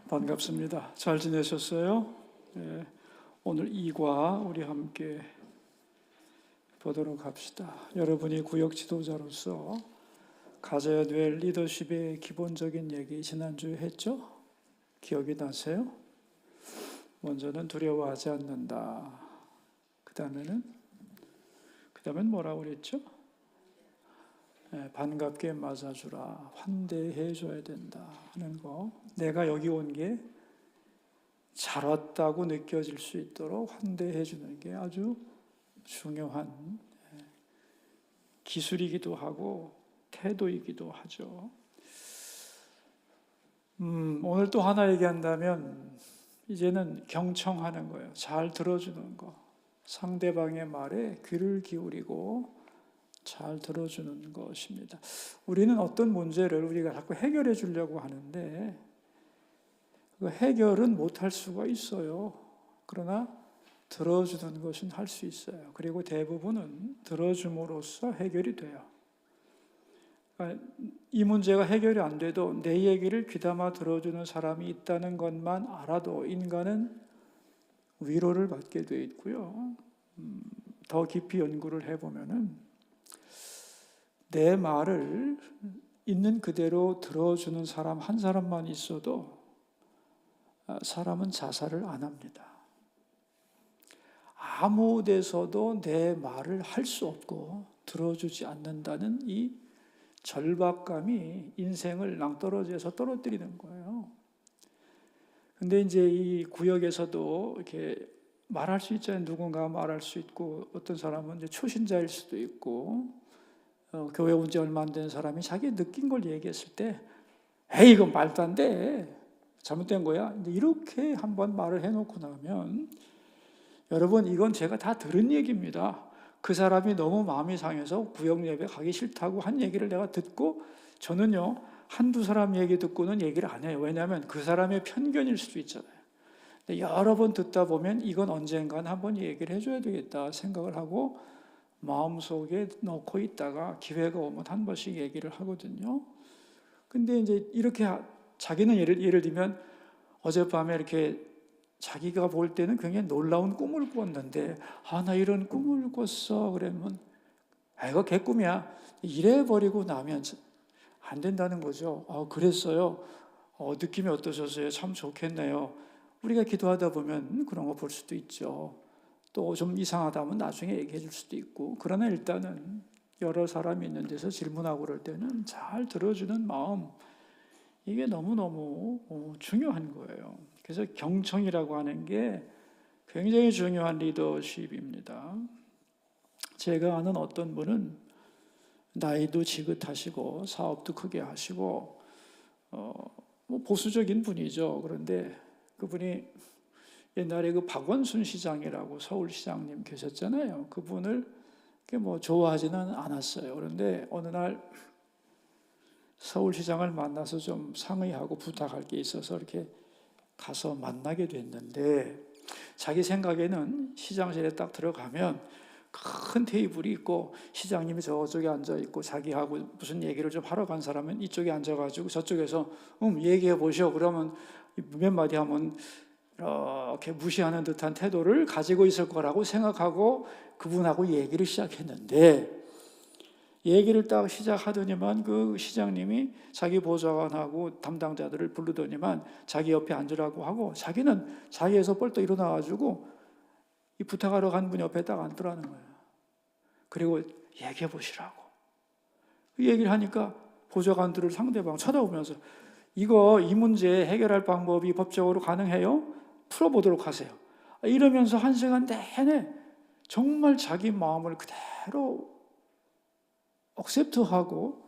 반갑습니다. 잘 지내셨어요? 네, 오늘 2과 우리 함께 보도록 합시다. 여러분이 구역 지도자로서 가져야 될 리더십의 기본적인 얘기 지난주에 했죠? 기억이 나세요? 먼저는 두려워하지 않는다. 그 다음엔 뭐라고 그랬죠? 네, 반갑게 맞아주라. 환대해줘야 된다 하는 거. 내가 여기 온 게 잘 왔다고 느껴질 수 있도록 환대해주는 게 아주 중요한 기술이기도 하고 태도이기도 하죠. 오늘 또 하나 얘기한다면 이제는 경청하는 거예요. 잘 들어주는 거. 상대방의 말에 귀를 기울이고 잘 들어주는 것입니다. 우리는 어떤 문제를 우리가 자꾸 해결해 주려고 하는데 그 해결은 못할 수가 있어요. 그러나 들어주는 것은 할 수 있어요. 그리고 대부분은 들어줌으로써 해결이 돼요. 그러니까 이 문제가 해결이 안 돼도 내 얘기를 귀담아 들어주는 사람이 있다는 것만 알아도 인간은 위로를 받게 돼 있고요. 더 깊이 연구를 해보면은 내 말을 있는 그대로 들어주는 사람 한 사람만 있어도 사람은 자살을 안 합니다. 아무 데서도 내 말을 할 수 없고 들어주지 않는다는 이 절박감이 인생을 낭떠러지에서 떨어뜨리는 거예요. 근데 이제 이 구역에서도 이렇게 말할 수 있잖아요. 누군가 말할 수 있고 어떤 사람은 이제 초신자일 수도 있고 교회 온 지 얼마 안 된 사람이 자기 느낀 걸 얘기했을 때 에이 이건 말도 안 돼. 잘못된 거야. 이렇게 한번 말을 해놓고 나면 여러분 이건 제가 다 들은 얘기입니다. 그 사람이 너무 마음이 상해서 구역 예배 가기 싫다고 한 얘기를 내가 듣고 저는요 한두 사람 얘기 듣고는 얘기를 안 해요. 왜냐하면 그 사람의 편견일 수도 있잖아요. 근데 여러 번 듣다 보면 이건 언젠간 한번 얘기를 해줘야 되겠다 생각을 하고 마음속에 넣고 있다가 기회가 오면 한 번씩 얘기를 하거든요. 근데 이제 이렇게 자기는 예를 들면 어젯밤에 이렇게 자기가 볼 때는 굉장히 놀라운 꿈을 꿨는데 나 이런 꿈을 꿨어 그러면 이거 개꿈이야 이래 버리고 나면 안 된다는 거죠. 그랬어요. 느낌이 어떠셨어요? 참 좋겠네요. 우리가 기도하다 보면 그런 거 볼 수도 있죠. 또 좀 이상하다면 나중에 얘기해 줄 수도 있고 그러나 일단은 여러 사람이 있는 데서 질문하고 그럴 때는 잘 들어주는 마음 이게 너무너무 중요한 거예요. 그래서 경청이라고 하는 게 굉장히 중요한 리더십입니다. 제가 아는 어떤 분은 나이도 지긋하시고 사업도 크게 하시고 보수적인 분이죠. 그런데 그분이 옛날에 그 박원순 시장이라고 서울시장님 계셨잖아요. 그분을 좋아하지는 않았어요. 그런데 어느 날 서울시장을 만나서 좀 상의하고 부탁할 게 있어서 이렇게 가서 만나게 됐는데 자기 생각에는 시장실에 딱 들어가면 큰 테이블이 있고 시장님이 저쪽에 앉아있고 자기하고 무슨 얘기를 좀 하러 간 사람은 이쪽에 앉아가지고 저쪽에서 얘기해 보시오. 그러면 몇 마디 하면 이렇게 무시하는 듯한 태도를 가지고 있을 거라고 생각하고 그분하고 얘기를 시작했는데 얘기를 딱 시작하더니만 그 시장님이 자기 보좌관하고 담당자들을 부르더니만 자기 옆에 앉으라고 하고 자기는 자리에서 뻘떡 일어나가지고 이 부탁하러 간 분 옆에 딱 앉더라는 거예요. 그리고 얘기해 보시라고. 그 얘기를 하니까 보좌관들을 상대방 쳐다보면서 이 문제 해결할 방법이 법적으로 가능해요? 풀어보도록 하세요. 이러면서 한 시간 내내 정말 자기 마음을 그대로 억셉트하고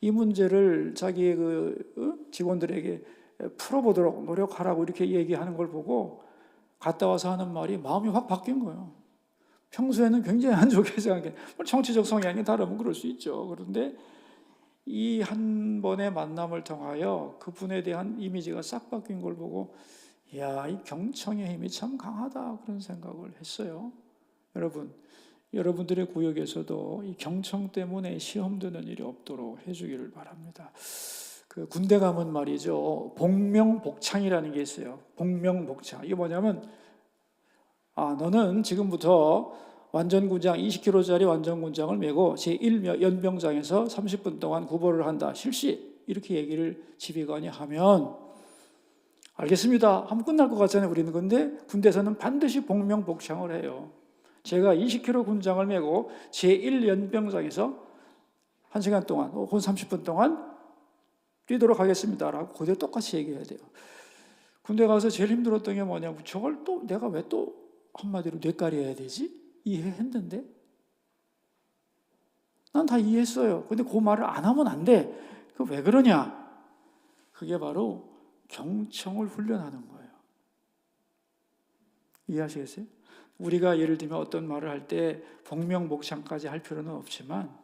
이 문제를 자기의 직원들에게 풀어보도록 노력하라고 이렇게 얘기하는 걸 보고 갔다 와서 하는 말이 마음이 확 바뀐 거예요. 평소에는 굉장히 안 좋게 생각해. 정치적 성향이 다르면 그럴 수 있죠. 그런데 이 한 번의 만남을 통하여 그분에 대한 이미지가 싹 바뀐 걸 보고 이야, 이 경청의 힘이 참 강하다 그런 생각을 했어요. 여러분들의 구역에서도 이 경청 때문에 시험 드는 일이 없도록 해주기를 바랍니다. 그 군대 가면 말이죠. 복명복창이라는 게 있어요. 복명복창. 이게 뭐냐면 너는 지금부터 완전군장 20kg짜리 완전군장을 메고 제1연병장에서 30분 동안 구보를 한다. 실시. 이렇게 얘기를 지휘관이 하면 알겠습니다. 하면 끝날 것 같잖아요. 우리는. 근데 군대에서는 반드시 복명복창을 해요. 제가 20kg 군장을 메고 제1연병장에서 1시간 동안 혹은 30분 동안 뛰도록 하겠습니다라고 그대로 똑같이 얘기해야 돼요. 군대 가서 제일 힘들었던 게 뭐냐면 저걸 또 내가 왜 또 한마디로 뇌까리 해야 되지? 이해했는데 난 다 이해했어요. 근데 그 말을 안 하면 안 돼. 그 왜 그러냐? 그게 바로 경청을 훈련하는 거예요. 이해하시겠어요? 우리가 예를 들면 어떤 말을 할 때 복명복창까지 할 필요는 없지만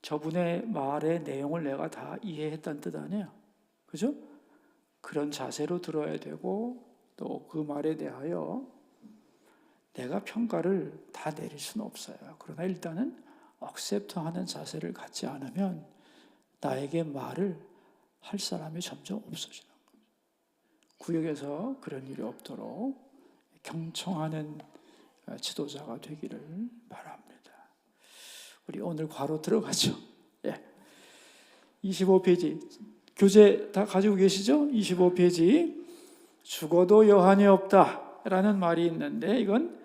저분의 말의 내용을 내가 다 이해했다는 뜻 아니에요. 그죠? 그런 자세로 들어야 되고 또 그 말에 대하여 내가 평가를 다 내릴 수는 없어요. 그러나 일단은 억셉트하는 자세를 갖지 않으면 나에게 말을 할 사람이 점점 없어지는 거예요. 구역에서 그런 일이 없도록 경청하는 지도자가 되기를 바랍니다. 우리 오늘 바로 들어가죠. 25페이지. 교재 다 가지고 계시죠? 25페이지. 죽어도 여한이 없다라는 말이 있는데 이건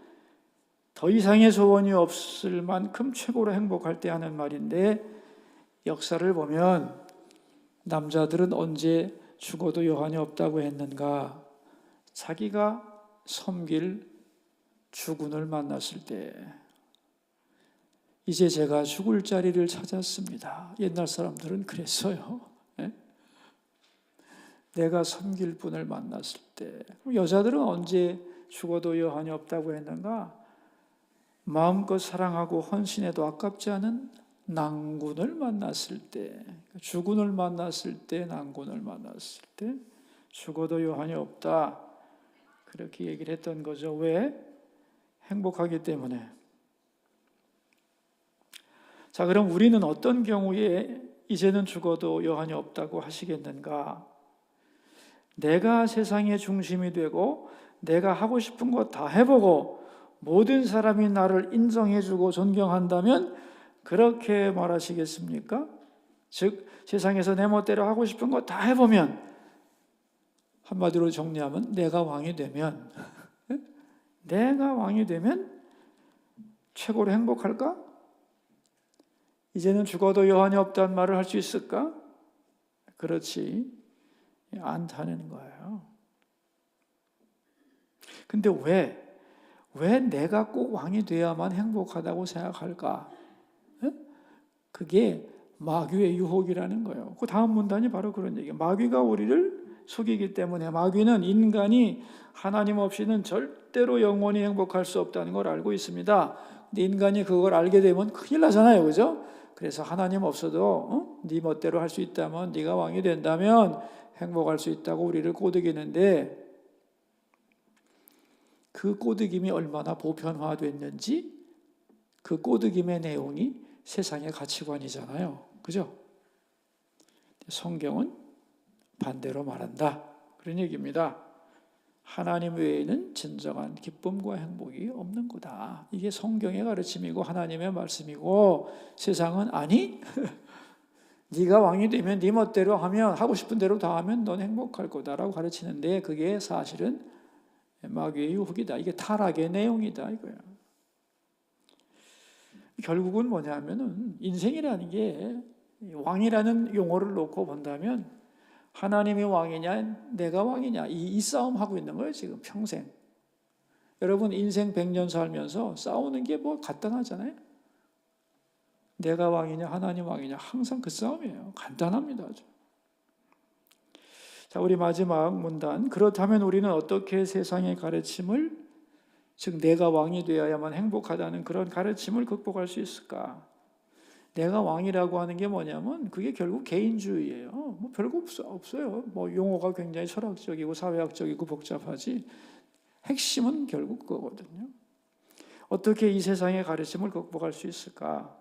더 이상의 소원이 없을 만큼 최고로 행복할 때 하는 말인데 역사를 보면 남자들은 언제 죽어도 여한이 없다고 했는가? 자기가 섬길 주군을 만났을 때 이제 제가 죽을 자리를 찾았습니다. 옛날 사람들은 그랬어요. 내가 섬길 분을 만났을 때. 여자들은 언제 죽어도 여한이 없다고 했는가? 마음껏 사랑하고 헌신해도 아깝지 않은 낭군을 만났을 때, 주군을 만났을 때, 낭군을 만났을 때 죽어도 여한이 없다. 그렇게 얘기를 했던 거죠. 왜? 행복하기 때문에. 자, 그럼 우리는 어떤 경우에 이제는 죽어도 여한이 없다고 하시겠는가? 내가 세상의 중심이 되고 내가 하고 싶은 거 다 해보고 모든 사람이 나를 인정해주고 존경한다면 그렇게 말하시겠습니까? 즉 세상에서 내 멋대로 하고 싶은 거 다 해보면 한마디로 정리하면 내가 왕이 되면 내가 왕이 되면 최고로 행복할까? 이제는 죽어도 여한이 없다는 말을 할 수 있을까? 그렇지 않다는 거예요. 근데 왜 내가 꼭 왕이 돼야만 행복하다고 생각할까? 그게 마귀의 유혹이라는 거예요. 그 다음 문단이 바로 그런 얘기예요. 마귀가 우리를 속이기 때문에 마귀는 인간이 하나님 없이는 절대로 영원히 행복할 수 없다는 걸 알고 있습니다. 근데 인간이 그걸 알게 되면 큰일 나잖아요. 그죠? 그래서 하나님 없어도 네 멋대로 할 수 있다면 네가 왕이 된다면 행복할 수 있다고 우리를 꼬드기는데 그 꼬드김이 얼마나 보편화됐는지 그 꼬드김의 내용이 세상의 가치관이잖아요. 그죠? 성경은 반대로 말한다. 그런 얘기입니다. 하나님 외에는 진정한 기쁨과 행복이 없는 거다. 이게 성경의 가르침이고 하나님의 말씀이고 세상은 아니? 네가 왕이 되면 네 멋대로 하면 하고 싶은 대로 다 하면 넌 행복할 거다라고 가르치는데 그게 사실은 마귀의 유혹이다. 이게 타락의 내용이다 이거야. 결국은 뭐냐면은 인생이라는 게 왕이라는 용어를 놓고 본다면 하나님이 왕이냐 내가 왕이냐 이 싸움 하고 있는 거예요 지금 평생. 여러분 인생 100년 살면서 싸우는 게 뭐 간단하잖아요. 내가 왕이냐 하나님 왕이냐 항상 그 싸움이에요. 간단합니다 아주. 자, 우리 마지막 문단. 그렇다면 우리는 어떻게 세상의 가르침을 즉 내가 왕이 되어야만 행복하다는 그런 가르침을 극복할 수 있을까? 내가 왕이라고 하는 게 뭐냐면 그게 결국 개인주의예요. 뭐 별거 없어요. 뭐 용어가 굉장히 철학적이고 사회학적이고 복잡하지. 핵심은 결국 그거거든요. 어떻게 이 세상의 가르침을 극복할 수 있을까?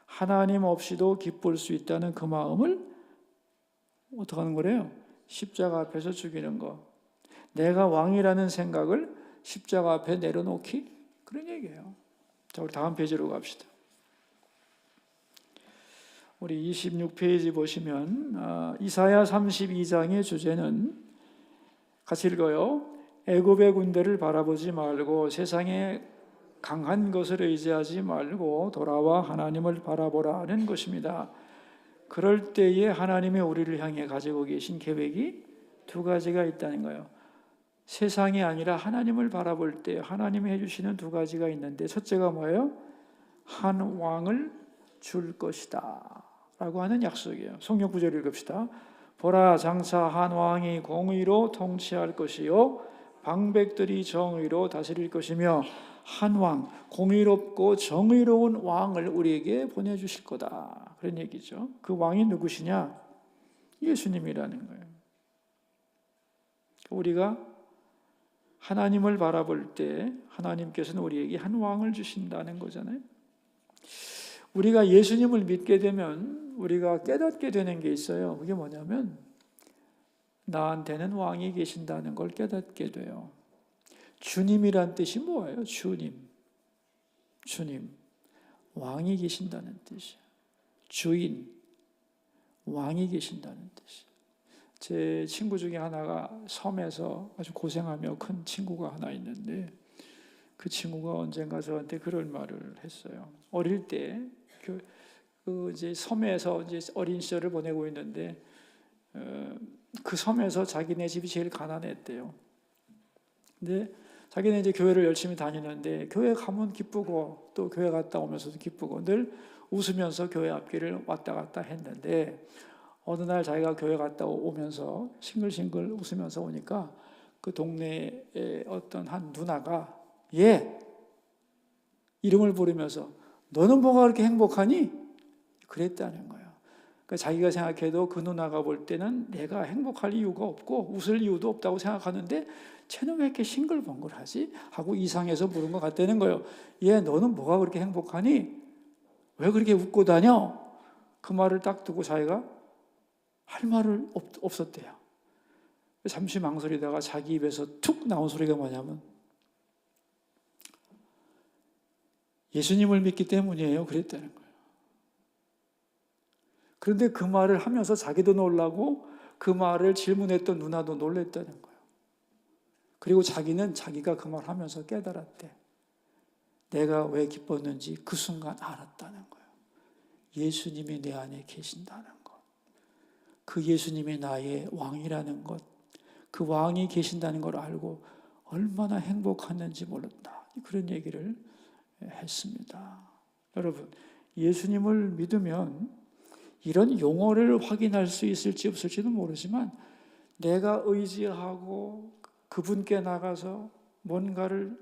하나님 없이도 기쁠 수 있다는 그 마음을 어떻게 하는 거래요? 십자가 앞에서 죽이는 거. 내가 왕이라는 생각을 십자가 앞에 내려놓기? 그런 얘기예요. 자, 우리 다음 페이지로 갑시다. 우리 26페이지 보시면 이사야 32장의 주제는 같이 읽어요. 애굽의 군대를 바라보지 말고 세상에 강한 것을 의지하지 말고 돌아와 하나님을 바라보라 하는 것입니다. 그럴 때에 하나님이 우리를 향해 가지고 계신 계획이 두 가지가 있다는 거예요. 세상이 아니라 하나님을 바라볼 때 하나님이 해주시는 두 가지가 있는데, 첫째가 뭐예요? 한 왕을 줄 것이다 라고 하는 약속이에요. 성경 구절 읽읍시다. 보라, 장차 한 왕이 공의로 통치할 것이요 방백들이 정의로 다스릴 것이며, 한 왕, 공의롭고 정의로운 왕을 우리에게 보내주실 거다, 그런 얘기죠. 그 왕이 누구시냐? 예수님이라는 거예요. 우리가 하나님을 바라볼 때 하나님께서는 우리에게 한 왕을 주신다는 거잖아요. 우리가 예수님을 믿게 되면 우리가 깨닫게 되는 게 있어요. 그게 뭐냐면 나한테는 왕이 계신다는 걸 깨닫게 돼요. 주님이란 뜻이 뭐예요? 주님. 왕이 계신다는 뜻이에요. 주인, 왕이 계신다는 뜻이에요. 제 친구 중에 하나가 섬에서 아주 고생하며 큰 친구가 하나 있는데, 그 친구가 언젠가 저한테 그런 말을 했어요. 어릴 때 이제 섬에서 이제 어린 시절을 보내고 있는데, 그 섬에서 자기네 집이 제일 가난했대요. 근데 자기는 이제 교회를 열심히 다니는데 교회 가면 기쁘고 또 교회 갔다 오면서도 기쁘고 늘 웃으면서 교회 앞길을 왔다 갔다 했는데, 어느 날 자기가 교회 갔다 오면서 싱글싱글 웃으면서 오니까 그 동네에 어떤 한 누나가 이름을 부르면서 너는 뭐가 그렇게 행복하니? 그랬다는 거예요. 그러니까 자기가 생각해도 그 누나가 볼 때는 내가 행복할 이유가 없고 웃을 이유도 없다고 생각하는데 쟤는 왜 이렇게 싱글벙글하지? 하고 이상해서 부른 것 같다는 거예요. 너는 뭐가 그렇게 행복하니? 왜 그렇게 웃고 다녀? 그 말을 딱 듣고 자기가 할 말을 없었대요. 잠시 망설이다가 자기 입에서 툭 나온 소리가 뭐냐면 예수님을 믿기 때문이에요, 그랬다는 거예요. 그런데 그 말을 하면서 자기도 놀라고 그 말을 질문했던 누나도 놀랬다는 거예요. 그리고 자기는 자기가 그 말 하면서 깨달았대. 내가 왜 기뻤는지 그 순간 알았다는 거예요. 예수님이 내 안에 계신다는 것. 그 예수님이 나의 왕이라는 것, 그 왕이 계신다는 걸 알고 얼마나 행복했는지 몰랐다. 그런 얘기를 했습니다. 여러분, 예수님을 믿으면 이런 용어를 확인할 수 있을지 없을지는 모르지만 내가 의지하고 그분께 나가서 뭔가를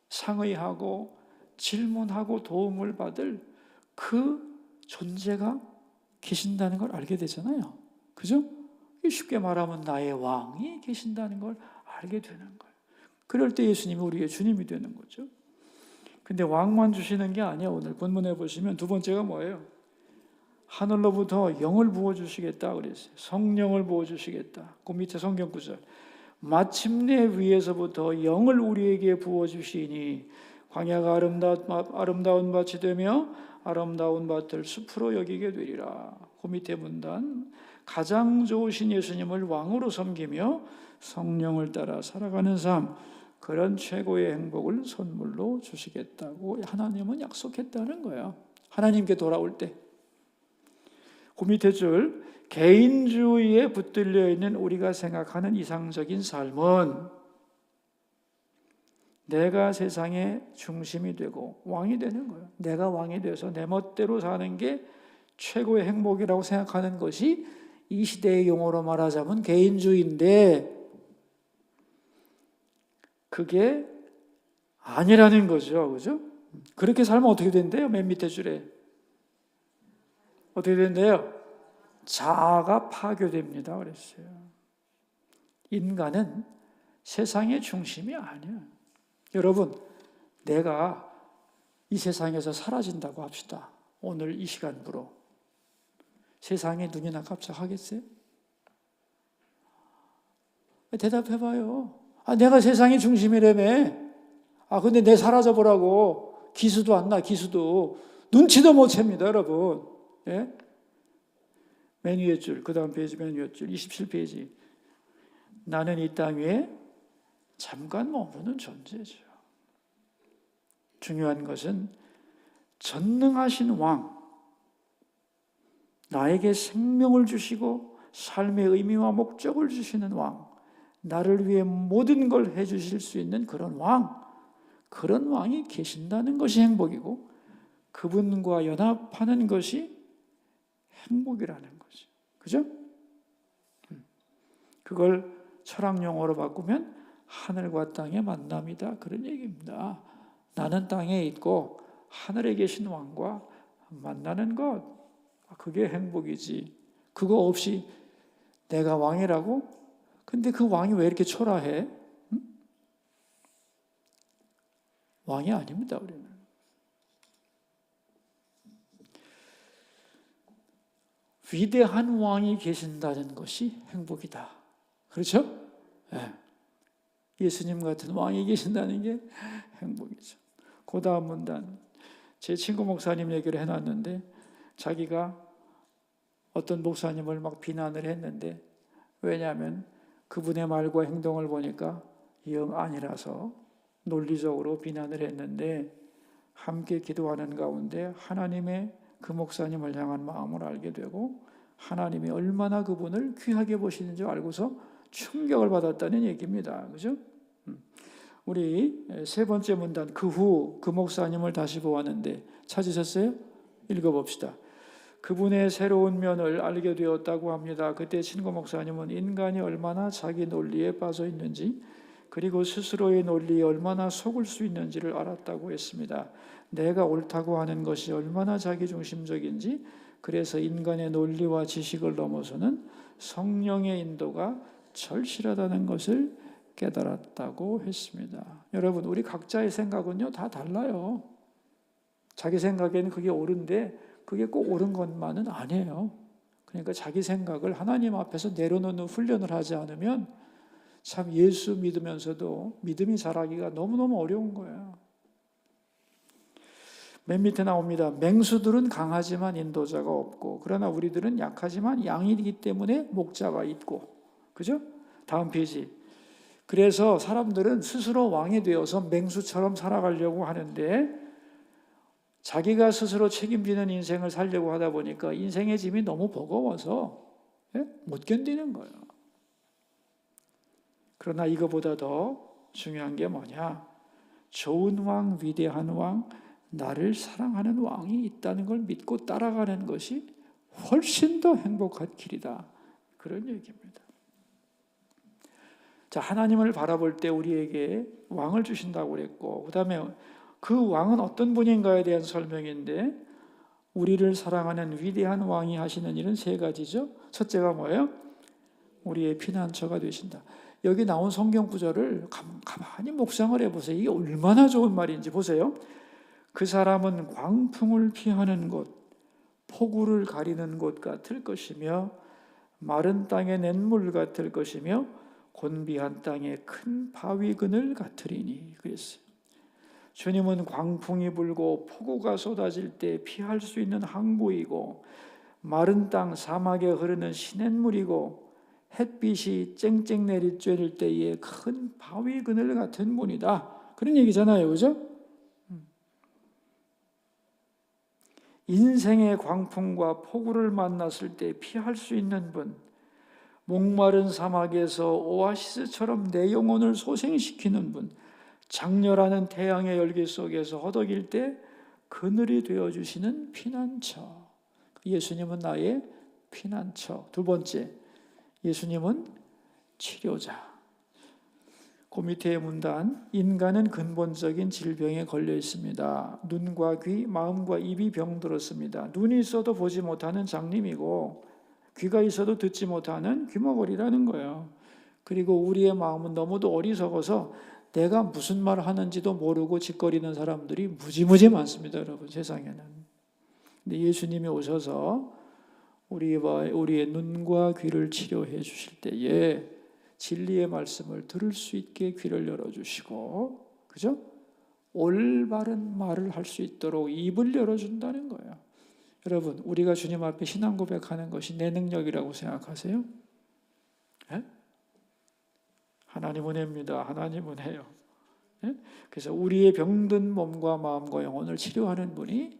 상의하고 질문하고 도움을 받을 그 존재가 계신다는 걸 알게 되잖아요. 그죠? 쉽게 말하면 나의 왕이 계신다는 걸 알게 되는 거예요. 그럴 때 예수님이 우리의 주님이 되는 거죠. 근데 왕만 주시는 게 아니에요. 오늘 본문에 보시면 두 번째가 뭐예요? 하늘로부터 영을 부어주시겠다 그랬어요. 성령을 부어주시겠다. 그 밑에 성경 구절. 마침내 위에서부터 영을 우리에게 부어주시니 광야가 아름다운 밭이 되며 아름다운 밭을 숲으로 여기게 되리라. 그 밑에 문단. 가장 좋으신 예수님을 왕으로 섬기며 성령을 따라 살아가는 삶, 그런 최고의 행복을 선물로 주시겠다고 하나님은 약속했다는 거예요. 하나님께 돌아올 때. 그 밑에 줄, 개인주의에 붙들려 있는 우리가 생각하는 이상적인 삶은 내가 세상의 중심이 되고 왕이 되는 거예요. 내가 왕이 돼서 내 멋대로 사는 게 최고의 행복이라고 생각하는 것이 이 시대의 용어로 말하자면 개인주의인데, 그게 아니라는 거죠. 그죠? 그렇게 살면 어떻게 된대요? 맨 밑에 줄에. 어떻게 된대요? 자아가 파괴됩니다. 그랬어요. 인간은 세상의 중심이 아니에요. 여러분, 내가 이 세상에서 사라진다고 합시다. 오늘 이 시간부로. 세상에 눈이나 깜짝하겠어요? 대답해봐요. 내가 세상의 중심이라며. 근데 내 사라져보라고. 기수도 안 나, 기수도. 눈치도 못 챕니다, 여러분. 예? 맨 위에 줄, 그 다음 페이지 맨 위에 줄, 27페이지. 나는 이 땅 위에 잠깐 머무는 존재죠. 중요한 것은 전능하신 왕, 나에게 생명을 주시고 삶의 의미와 목적을 주시는 왕, 나를 위해 모든 걸 해주실 수 있는 그런 왕이 계신다는 것이 행복이고 그분과 연합하는 것이 행복이라는 거죠. 그죠? 그걸 철학 용어로 바꾸면 하늘과 땅의 만남이다, 그런 얘기입니다. 나는 땅에 있고 하늘에 계신 왕과 만나는 것, 그게 행복이지. 그거 없이 내가 왕이라고? 근데 그 왕이 왜 이렇게 초라해? 왕이 아닙니다, 우리는. 위대한 왕이 계신다는 것이 행복이다. 그렇죠? 네. 예수님 같은 왕이 계신다는 게 행복이죠. 그 다음 문단, 제 친구 목사님 얘기를 해놨는데 자기가 어떤 목사님을 막 비난을 했는데, 왜냐하면 그분의 말과 행동을 보니까 영 아니라서 논리적으로 비난을 했는데, 함께 기도하는 가운데 하나님의 그 목사님을 향한 마음을 알게 되고 하나님이 얼마나 그분을 귀하게 보시는 줄 알고서 충격을 받았다는 얘기입니다. 그죠? 우리 세 번째 문단, 그 후 그 목사님을 다시 보았는데 찾으셨어요? 읽어봅시다. 그분의 새로운 면을 알게 되었다고 합니다. 그때 친구 목사님은 인간이 얼마나 자기 논리에 빠져 있는지, 그리고 스스로의 논리에 얼마나 속을 수 있는지를 알았다고 했습니다. 내가 옳다고 하는 것이 얼마나 자기중심적인지, 그래서 인간의 논리와 지식을 넘어서는 성령의 인도가 절실하다는 것을 깨달았다고 했습니다. 여러분, 우리 각자의 생각은요 다 달라요. 자기 생각에는 그게 옳은데 그게 꼭 옳은 것만은 아니에요. 그러니까 자기 생각을 하나님 앞에서 내려놓는 훈련을 하지 않으면 참 예수 믿으면서도 믿음이 자라기가 너무너무 어려운 거예요. 맨 밑에 나옵니다. 맹수들은 강하지만 인도자가 없고, 그러나 우리들은 약하지만 양이기 때문에 목자가 있고. 그죠? 다음 페이지. 그래서 사람들은 스스로 왕이 되어서 맹수처럼 살아가려고 하는데, 자기가 스스로 책임지는 인생을 살려고 하다 보니까 인생의 짐이 너무 버거워서 못 견디는 거예요. 그러나 이거보다 더 중요한 게 뭐냐? 좋은 왕, 위대한 왕, 나를 사랑하는 왕이 있다는 걸 믿고 따라가는 것이 훨씬 더 행복한 길이다, 그런 얘기입니다. 자, 하나님을 바라볼 때 우리에게 왕을 주신다고 그랬고, 그 다음에 그 왕은 어떤 분인가에 대한 설명인데, 우리를 사랑하는 위대한 왕이 하시는 일은 세 가지죠. 첫째가 뭐예요? 우리의 피난처가 되신다. 여기 나온 성경 구절을 가만히 묵상을 해보세요. 이게 얼마나 좋은 말인지 보세요. 그 사람은 광풍을 피하는 곳, 폭우를 가리는 곳 같을 것이며, 마른 땅의 냇물 같을 것이며, 곤비한 땅의 큰 바위 그늘 같으리니, 그랬어요. 주님은 광풍이 불고 폭우가 쏟아질 때 피할 수 있는 항구이고, 마른 땅 사막에 흐르는 시냇물이고, 햇빛이 쨍쨍 내리쬐을 때의 큰 바위 그늘 같은 분이다, 그런 얘기잖아요. 그죠? 인생의 광풍과 폭우를 만났을 때 피할 수 있는 분, 목마른 사막에서 오아시스처럼 내 영혼을 소생시키는 분, 장렬하는 태양의 열기 속에서 허덕일 때 그늘이 되어주시는 피난처. 예수님은 나의 피난처. 두 번째, 예수님은 치료자. 그 밑에 문단, 인간은 근본적인 질병에 걸려 있습니다. 눈과 귀, 마음과 입이 병들었습니다. 눈이 있어도 보지 못하는 장님이고, 귀가 있어도 듣지 못하는 귀머거리라는 거예요. 그리고 우리의 마음은 너무도 어리석어서 내가 무슨 말을 하는지도 모르고 짓거리는 사람들이 무지무지 많습니다, 여러분, 세상에는. 근데 예수님이 오셔서 우리의 눈과 귀를 치료해 주실 때에 진리의 말씀을 들을 수 있게 귀를 열어주시고, 그죠? 올바른 말을 할 수 있도록 입을 열어준다는 거예요. 여러분, 우리가 주님 앞에 신앙 고백하는 것이 내 능력이라고 생각하세요? 예? 하나님은 해입니다. 하나님은 해요. 예? 그래서 우리의 병든 몸과 마음과 영혼을 치료하는 분이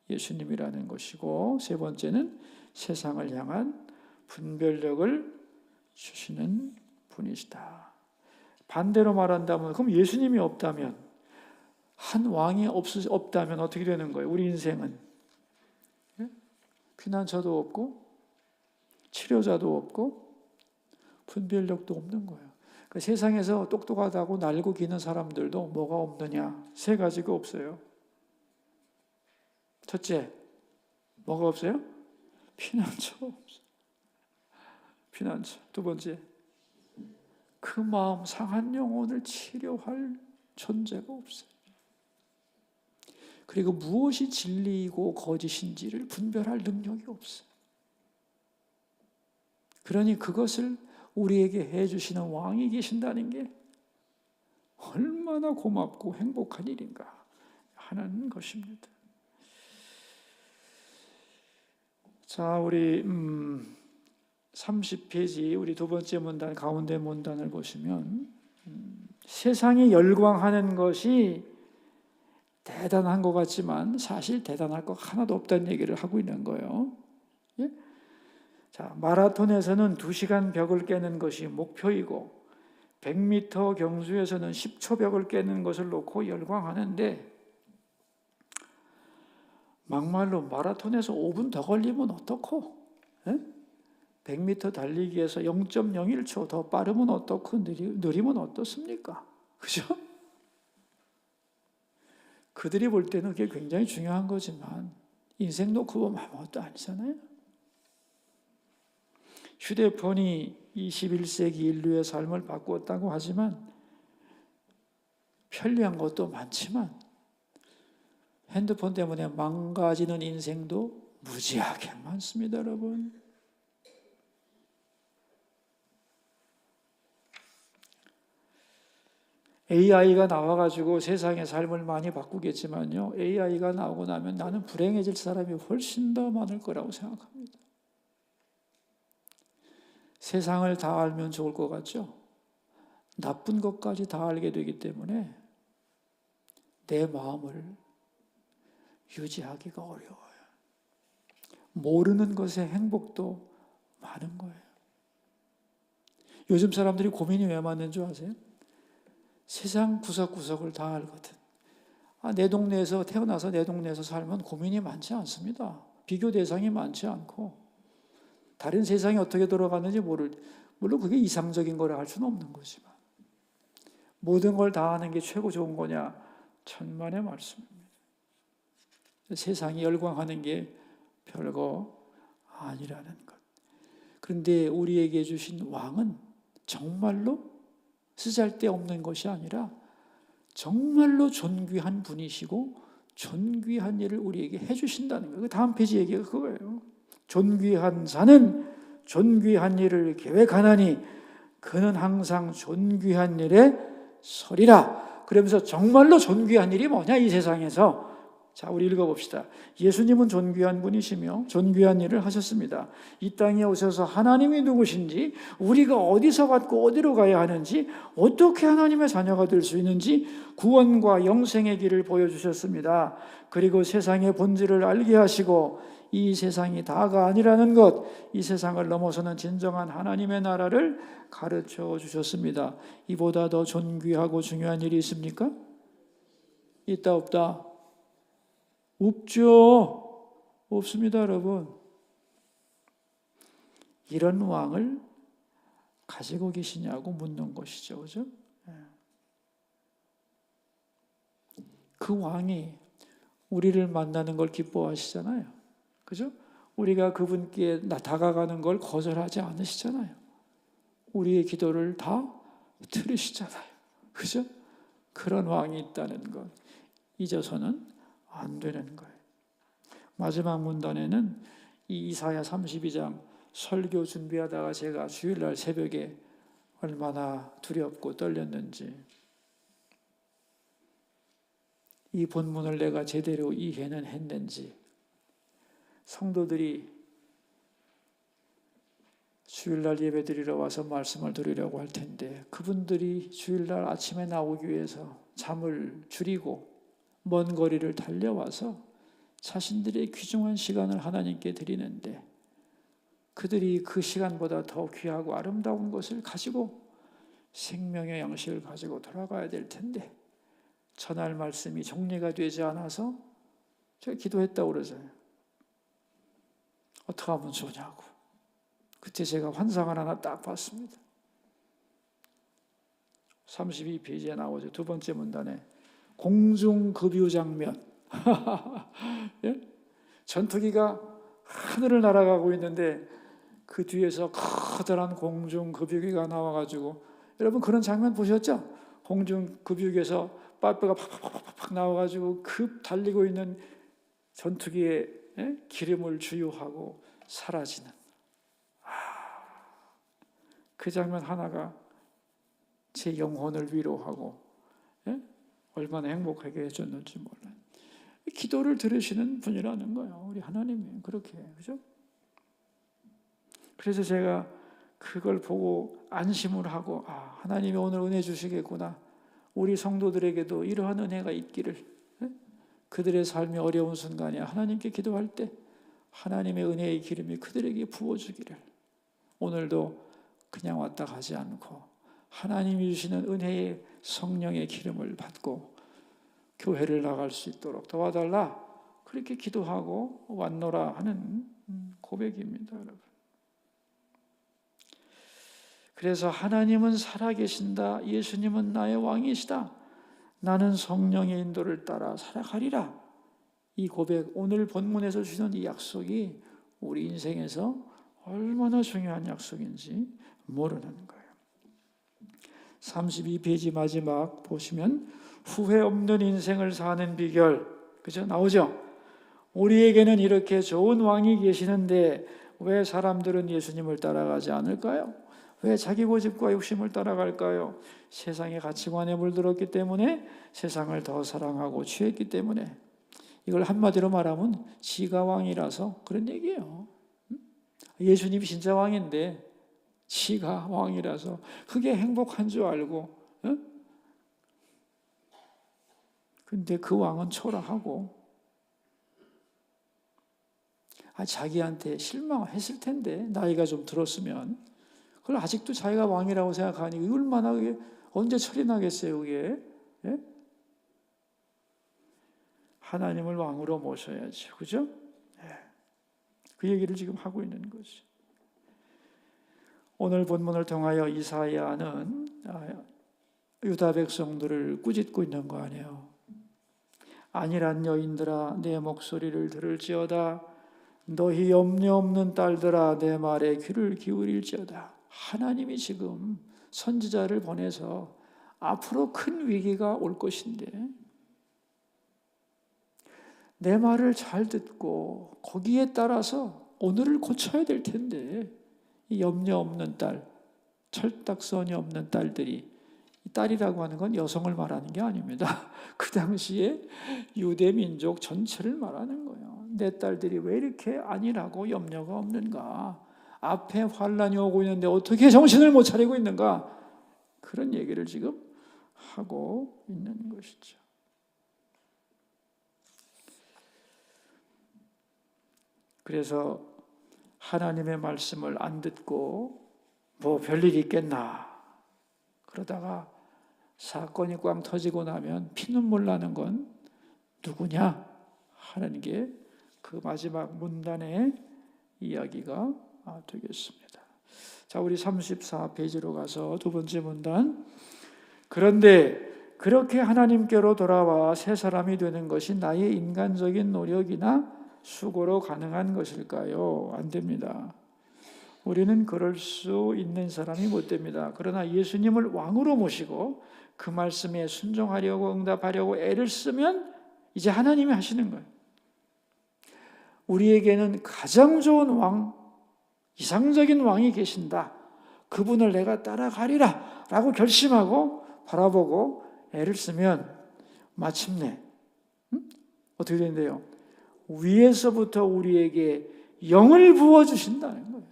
예수님이라는 것이고, 세 번째는 세상을 향한 분별력을 주시는 분이시다. 반대로 말한다면, 그럼 예수님이 없다면, 한 왕이 없다면 어떻게 되는 거예요? 우리 인생은 피난처도 없고 치료자도 없고 분별력도 없는 거예요. 그러니까 세상에서 똑똑하다고 날고 기는 사람들도 뭐가 없느냐? 세 가지가 없어요. 첫째, 뭐가 없어요? 피난처가 없어요. 피난처. 두 번째, 그 마음 상한 영혼을 치료할 존재가 없어요. 그리고 무엇이 진리이고 거짓인지를 분별할 능력이 없어요. 그러니 그것을 우리에게 해주시는 왕이 계신다는 게 얼마나 고맙고 행복한 일인가 하는 것입니다. 자, 우리 30페이지 우리 두 번째 문단, 가운데 문단을 보시면 세상이 열광하는 것이 대단한 것 같지만 사실 대단할 것 하나도 없다는 얘기를 하고 있는 거예요. 예? 자, 마라톤에서는 2시간 벽을 깨는 것이 목표이고 100m 경주에서는 10초 벽을 깨는 것을 놓고 열광하는데, 막말로 마라톤에서 5분 더 걸리면 어떻고, 100m 달리기에서 0.01초 더 빠르면 어떻고 느리면 어떻습니까? 그죠? 그들이 볼 때는 그게 굉장히 중요한 거지만 인생 놓고 보면 아무것도 아니잖아요. 휴대폰이 21세기 인류의 삶을 바꾸었다고 하지만 편리한 것도 많지만 핸드폰 때문에 망가지는 인생도 무지하게 많습니다, 여러분. AI가 나와가지고 세상의 삶을 많이 바꾸겠지만요, AI가 나오고 나면 나는 불행해질 사람이 훨씬 더 많을 거라고 생각합니다. 세상을 다 알면 좋을 것 같죠? 나쁜 것까지 다 알게 되기 때문에 내 마음을 유지하기가 어려워요. 모르는 것의 행복도 많은 거예요. 요즘 사람들이 고민이 왜 많은 줄 아세요? 세상 구석구석을 다 알거든. 내 동네에서 태어나서 내 동네에서 살면 고민이 많지 않습니다. 비교 대상이 많지 않고 다른 세상이 어떻게 돌아가는지 물론 그게 이상적인 거라 할 수는 없는 거지만 모든 걸 다 아는 게 최고 좋은 거냐? 천만의 말씀입니다. 세상이 열광하는 게 별거 아니라는 것. 그런데 우리에게 주신 왕은 정말로 쓰잘데없는 것이 아니라 정말로 존귀한 분이시고 존귀한 일을 우리에게 해주신다는 거예요. 다음 페이지 얘기가 그거예요. 존귀한 자는 존귀한 일을 계획하나니 그는 항상 존귀한 일에 서리라. 그러면서 정말로 존귀한 일이 뭐냐 이 세상에서. 자, 우리 읽어봅시다. 예수님은 존귀한 분이시며 존귀한 일을 하셨습니다. 이 땅에 오셔서 하나님이 누구신지, 우리가 어디서 왔고 어디로 가야 하는지, 어떻게 하나님의 자녀가 될 수 있는지 구원과 영생의 길을 보여주셨습니다. 그리고 세상의 본질을 알게 하시고 이 세상이 다가 아니라는 것, 이 세상을 넘어서는 진정한 하나님의 나라를 가르쳐 주셨습니다. 이보다 더 존귀하고 중요한 일이 있습니까? 있다 없다? 없죠. 없습니다, 여러분. 이런 왕을 가지고 계시냐고 묻는 것이죠. 그죠? 그 왕이 우리를 만나는 걸 기뻐하시잖아요. 그죠? 우리가 그분께 다가가는 걸 거절하지 않으시잖아요. 우리의 기도를 다 들으시잖아요. 그죠? 그런 왕이 있다는 것 잊어서는 안 되는 거예요. 마지막 문단에는 이 이사야 32장 설교 준비하다가 제가 주일날 새벽에 얼마나 두렵고 떨렸는지. 이 본문을 내가 제대로 이해는 했는지. 성도들이 주일날 예배드리러 와서 말씀을 드리려고 할 텐데 그분들이 주일날 아침에 나오기 위해서 잠을 줄이고 먼 거리를 달려와서 자신들의 귀중한 시간을 하나님께 드리는데 그들이 그 시간보다 더 귀하고 아름다운 것을 가지고 생명의 양식을 가지고 돌아가야 될 텐데 전할 말씀이 정리가 되지 않아서 제가 기도했다고 그러잖아요. 어떻게 하면 좋냐고. 그때 제가 환상을 하나 딱 봤습니다. 32페이지에 나오죠. 두 번째 문단에 공중급유 장면. 예? 전투기가 하늘을 날아가고 있는데 그 뒤에서 커다란 공중급유기가 나와가지고, 여러분 그런 장면 보셨죠? 공중급유기에서 빠삐가 팍팍팍팍 나와가지고 급 달리고 있는 전투기에 기름을 주유하고 사라지는 그 장면 하나가 제 영혼을 위로하고 얼마나 행복하게 해줬는지 몰라요. 기도를 들으시는 분이라는 거예요. 우리 하나님이 그렇게, 그죠? 그래서 제가 그걸 보고 안심을 하고 하나님이 오늘 은혜 주시겠구나. 우리 성도들에게도 이러한 은혜가 있기를, 그들의 삶이 어려운 순간에 하나님께 기도할 때 하나님의 은혜의 기름이 그들에게 부어주기를, 오늘도 그냥 왔다 가지 않고 하나님이 주시는 은혜의 성령의 기름을 받고 교회를 나갈 수 있도록 도와달라, 그렇게 기도하고 왔노라 하는 고백입니다, 여러분. 그래서 하나님은 살아계신다. 예수님은 나의 왕이시다. 나는 성령의 인도를 따라 살아가리라. 이 고백, 오늘 본문에서 주시는 이 약속이 우리 인생에서 얼마나 중요한 약속인지 모르는 거예요. 32페이지 마지막 보시면 후회 없는 인생을 사는 비결, 그죠? 나오죠? 우리에게는 이렇게 좋은 왕이 계시는데 왜 사람들은 예수님을 따라가지 않을까요? 왜 자기 고집과 욕심을 따라갈까요? 세상의 가치관에 물들었기 때문에, 세상을 더 사랑하고 취했기 때문에. 이걸 한마디로 말하면 지가 왕이라서 그런 얘기예요. 예수님이 진짜 왕인데 지가 왕이라서 그게 행복한 줄 알고, 근데 그 왕은 초라하고 자기한테 실망했을 텐데, 나이가 좀 들었으면. 그걸 아직도 자기가 왕이라고 생각하니 얼마나 그게 언제 철이 나겠어요, 그게. 예? 하나님을 왕으로 모셔야죠, 그죠? 예. 그 얘기를 지금 하고 있는 거죠. 오늘 본문을 통하여 이사야는 유다 백성들을 꾸짖고 있는 거 아니에요. 안일한 여인들아 내 목소리를 들을지어다. 너희 염려 없는 딸들아 내 말에 귀를 기울일지어다. 하나님이 지금 선지자를 보내서 앞으로 큰 위기가 올 것인데 내 말을 잘 듣고 거기에 따라서 오늘을 고쳐야 될 텐데, 이 염려 없는 딸, 철딱선이 없는 딸들이, 이 딸이라고 하는 건 여성을 말하는 게 아닙니다. 그 당시에 유대 민족 전체를 말하는 거예요. 내 딸들이 왜 이렇게 안일하고 염려가 없는가? 앞에 환란이 오고 있는데 어떻게 정신을 못 차리고 있는가? 그런 얘기를 지금 하고 있는 것이죠. 그래서 하나님의 말씀을 안 듣고 뭐 별일이 있겠나 그러다가 사건이 꽝 터지고 나면 피눈물 나는 건 누구냐 하는 게 그 마지막 문단의 이야기가 되겠습니다. 자, 우리 34페이지로 가서 두 번째 문단. 그런데 그렇게 하나님께로 돌아와 새 사람이 되는 것이 나의 인간적인 노력이나 수고로 가능한 것일까요? 안 됩니다. 우리는 그럴 수 있는 사람이 못 됩니다. 그러나 예수님을 왕으로 모시고 그 말씀에 순종하려고 응답하려고 애를 쓰면 이제 하나님이 하시는 거예요. 우리에게는 가장 좋은 왕, 이상적인 왕이 계신다. 그분을 내가 따라가리라 라고 결심하고 바라보고 애를 쓰면 마침내 어떻게 되는데요? 위에서부터 우리에게 영을 부어주신다는 거예요.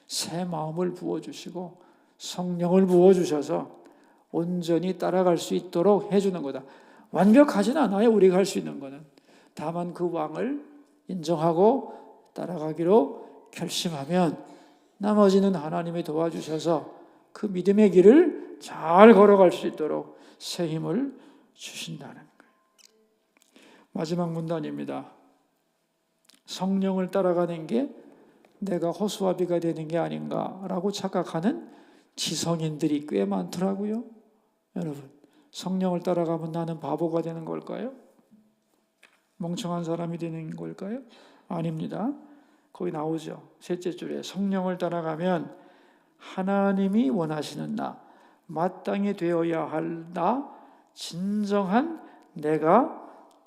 새 마음을 부어주시고 성령을 부어주셔서 온전히 따라갈 수 있도록 해주는 거다. 완벽하진 않아요, 우리가 할 수 있는 거는. 다만 그 왕을 인정하고 따라가기로 결심하면 나머지는 하나님이 도와주셔서 그 믿음의 길을 잘 걸어갈 수 있도록 새 힘을 주신다는 거예요. 마지막 문단입니다. 성령을 따라가는 게 내가 호수아비가 되는 게 아닌가라고 착각하는 지성인들이 꽤 많더라고요. 여러분, 성령을 따라가면 나는 바보가 되는 걸까요? 멍청한 사람이 되는 걸까요? 아닙니다. 거기 나오죠. 셋째 줄에 성령을 따라가면 하나님이 원하시는 나, 마땅히 되어야 할 나, 진정한 내가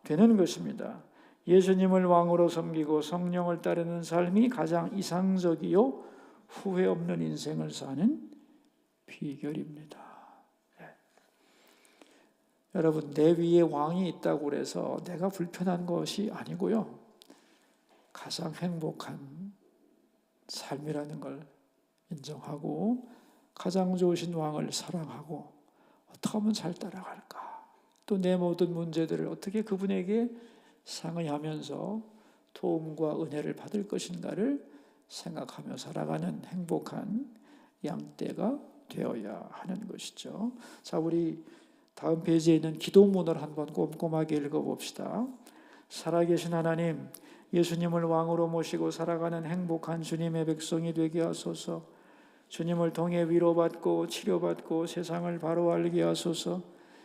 되는 것입니다. 예수님을 왕으로 섬기고 성령을 따르는 삶이 가장 이상적이요 후회 없는 인생을 사는 비결입니다. 네. 여러분, 내 위에 왕이 있다고 그래서 내가 불편한 것이 아니고요. 가장 행복한 삶이라는 걸 인정하고 가장 좋으신 왕을 사랑하고 어떻게 하면 잘 따라갈까? 또 내 모든 문제들을 어떻게 그분에게 상의하면서 도움과 은혜를 받을 것인가를 생각하며 살아가는 행복한 양떼가 되어야 하는 것이죠. 자, 우리 다음 페이지에 있는 기도문을 한번 꼼꼼하게 읽어봅시다. 살아계신 하나님, 예수님을 왕으로 모시고 살아가는 행복한 주님의 백성이 되게 하소서. 주님을 통해 위로받고 치료받고 세상을 바로 알게 하소서.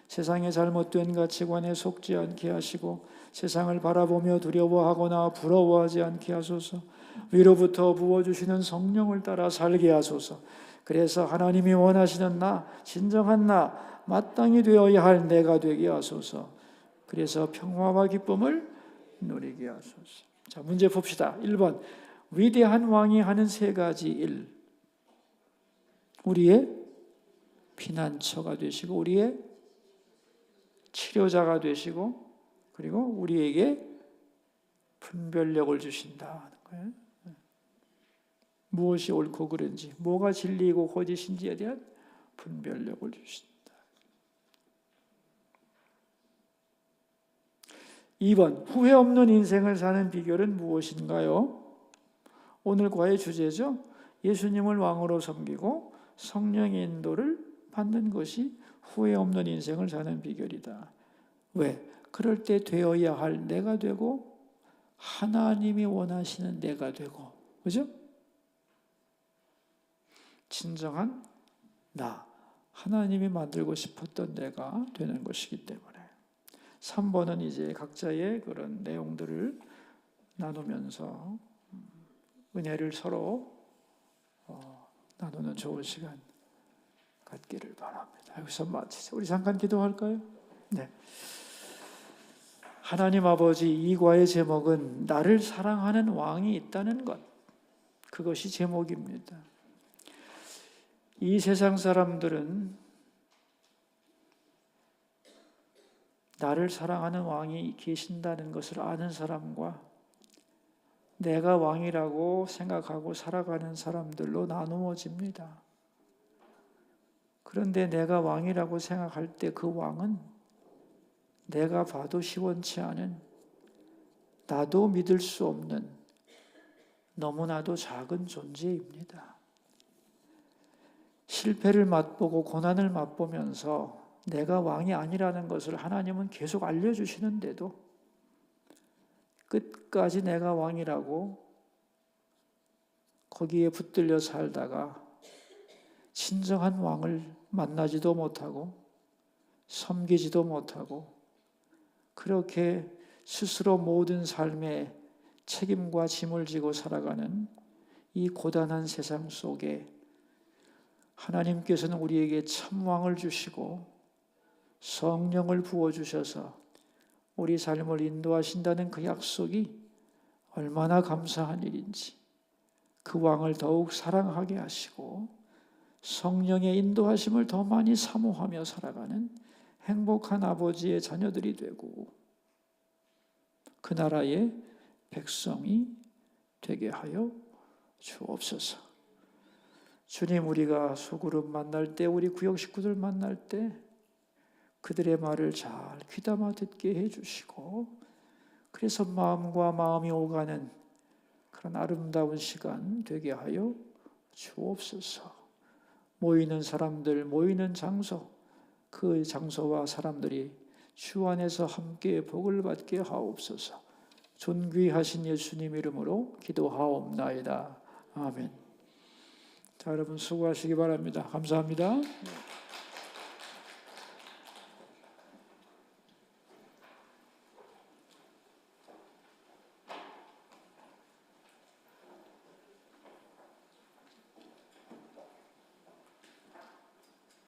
세상의 잘못된 가치관에 속지 않게 하시고 세상을 바라보며 두려워하거나 부러워하지 않게 하소서. 위로부터 부어주시는 성령을 따라 살게 하소서. 그래서 하나님이 원하시는 나, 진정한 나, 마땅히 되어야 할 내가 되게 하소서. 그래서 평화와 기쁨을 누리게 하소서. 자, 문제 봅시다. 1번, 위대한 왕이 하는 세 가지 일. 우리의 피난처가 되시고 우리의 치료자가 되시고 그리고 우리에게 분별력을 주신다는 거예요. 무엇이 옳고 그른지, 뭐가 진리이고 거짓인지에 대한 분별력을 주신다. 2번, 후회 없는 인생을 사는 비결은 무엇인가요? 오늘과의 주제죠. 예수님을 왕으로 섬기고 성령의 인도를 받는 것이 후회 없는 인생을 사는 비결이다. 왜? 그럴 때 되어야 할 내가 되고 하나님이 원하시는 내가 되고, 그죠? 진정한 나, 하나님이 만들고 싶었던 내가 되는 것이기 때문에. 3번은 이제 각자의 그런 내용들을 나누면서 은혜를 서로 나누는 좋은 시간 갖기를 바랍니다. 여기서 마치죠. 우리 잠깐 기도할까요? 네. 하나님 아버지, 이 과의 제목은 나를 사랑하는 왕이 있다는 것, 그것이 제목입니다. 이 세상 사람들은 나를 사랑하는 왕이 계신다는 것을 아는 사람과 내가 왕이라고 생각하고 살아가는 사람들로 나누어집니다. 그런데 내가 왕이라고 생각할 때 그 왕은 내가 봐도 시원치 않은, 나도 믿을 수 없는 너무나도 작은 존재입니다. 실패를 맛보고 고난을 맛보면서 내가 왕이 아니라는 것을 하나님은 계속 알려주시는데도 끝까지 내가 왕이라고 거기에 붙들려 살다가 진정한 왕을 만나지도 못하고 섬기지도 못하고 그렇게 스스로 모든 삶의 책임과 짐을 지고 살아가는 이 고단한 세상 속에 하나님께서는 우리에게 참 왕을 주시고 성령을 부어주셔서 우리 삶을 인도하신다는 그 약속이 얼마나 감사한 일인지, 그 왕을 더욱 사랑하게 하시고 성령의 인도하심을 더 많이 사모하며 살아가는 행복한 아버지의 자녀들이 되고 그 나라의 백성이 되게 하여 주옵소서. 주님, 우리가 소그룹 만날 때, 우리 구역 식구들 만날 때 그들의 말을 잘 귀담아 듣게 해주시고, 그래서 마음과 마음이 오가는 그런 아름다운 시간 되게 하여 주옵소서. 모이는 사람들, 모이는 장소, 그 장소와 사람들이 주 안에서 함께 복을 받게 하옵소서. 존귀하신 예수님 이름으로 기도하옵나이다. 아멘. 자, 여러분 수고하시기 바랍니다. 감사합니다.